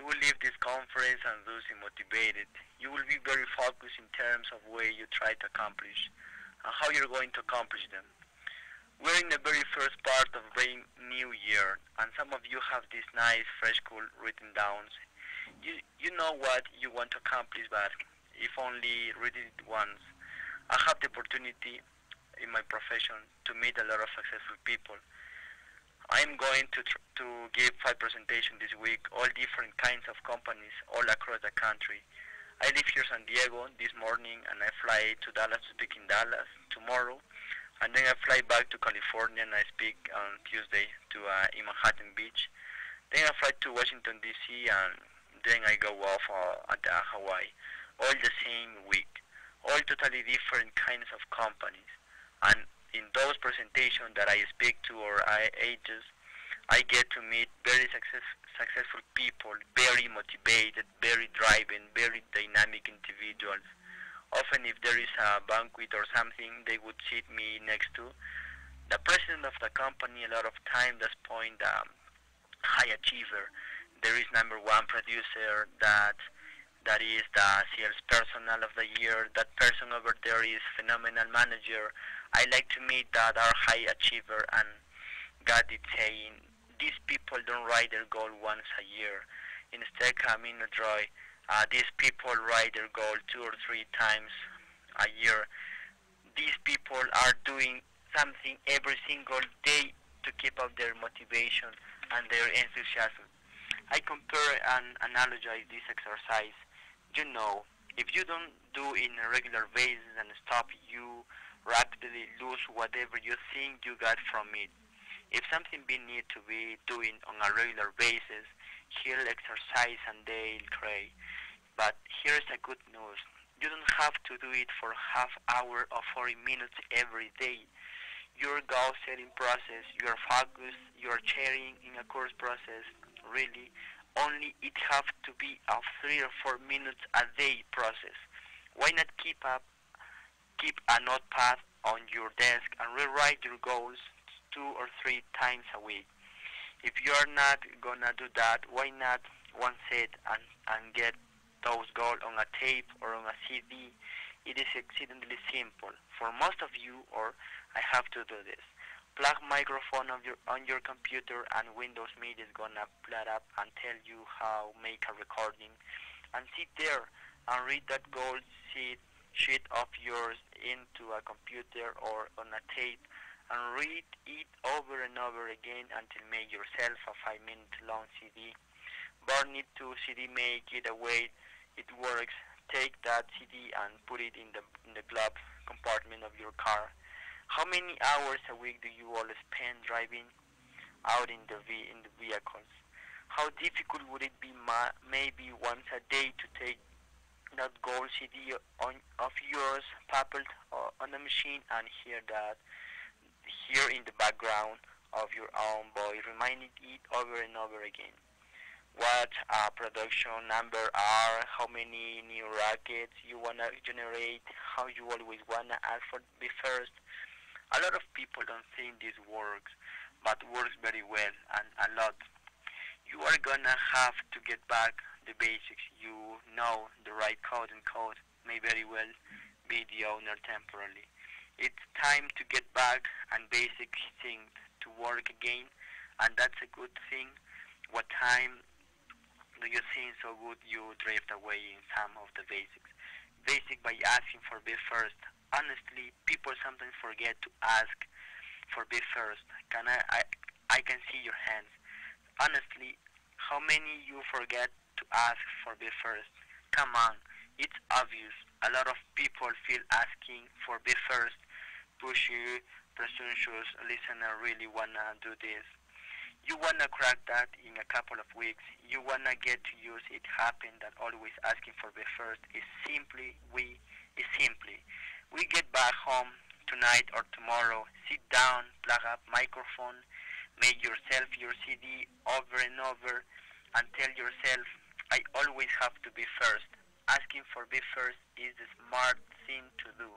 will leave this conference and losing motivated. You will be very focused in terms of where you try to accomplish and how you're going to accomplish them. We're in the very first part of brand new year, and some of you have these nice, fresh, cool written downs. You know what you want to accomplish, but if only read it once. I have the opportunity in my profession to meet a lot of successful people. I'm going to give 5 presentations this week, all different kinds of companies all across the country. I live here in San Diego this morning, and I fly to Dallas to speak in Dallas tomorrow, and then I fly back to California and I speak on Tuesday in Manhattan Beach. Then I fly to Washington D.C. and then I go off at Hawaii, all the same week, all totally different kinds of companies. And in those presentations that I speak to or I ages, I get to meet very successful people, very motivated, very driven, very dynamic individuals. Often if there is a banquet or something, they would sit me next to. The president of the company a lot of time does point high achiever. There is number one producer that is the sales personnel of the year. That person over there is phenomenal manager. I like to meet that are high achiever, and God is saying these people don't write their goal once a year. Instead, coming to Troy, these people write their goal 2 or 3 times a year. These people are doing something every single day to keep up their motivation and their enthusiasm. I compare and analogize this exercise. You know, if you don't do it in a regular basis and stop, you rapidly lose whatever you think you got from it. If something we need to be doing on a regular basis, he'll exercise and they'll pray. But here's the good news. You don't have to do it for half hour or 40 minutes every day. Your goal setting process, your focus, your sharing in a course process, really, only it have to be a 3 or 4 minutes a day process. Why not keep a notepad on your desk and rewrite your goals 2 or 3 times a week? If you are not gonna do that, why not one set and get those goals on a tape or on a CD? It is exceedingly simple. For most of you, or I have to do this. Plug microphone on your computer, and Windows Media is gonna plug up and tell you how make a recording, and sit there and read that goal sheet of yours into a computer or on a tape, and read it over and over again until make yourself a 5-minute long CD. Burn it to CD, make it away. It works. Take that CD and put it in the glove compartment of your car. How many hours a week do you all spend driving out in the vehicles? How difficult would it be maybe once a day to take that gold CD of yours, coupled on the machine, and hear in the background of your own voice, reminding it over and over again? What production number are, how many new rackets you want to generate, how you always want to ask for be first. A lot of people don't think this works, but works very well, and a lot. You are gonna have to get back the basics. You know the right code and code may very well be the owner temporarily. It's time to get back and basic things to work again, and that's a good thing. What time do you think so good you drift away in some of the basics? Basic by asking for be first. Honestly, people sometimes forget to ask for be first. I can see your hands. Honestly, how many you forget to ask for be first? Come on, it's obvious. A lot of people feel asking for be first, pushy, presumptuous, listener really wanna do this. You wanna crack that in a couple of weeks. You wanna get to use it happen that always asking for be first is simply we get back home tonight or tomorrow, sit down, plug up microphone, make yourself your CD over and over, and tell yourself, I always have to be first. Asking for be first is the smart thing to do.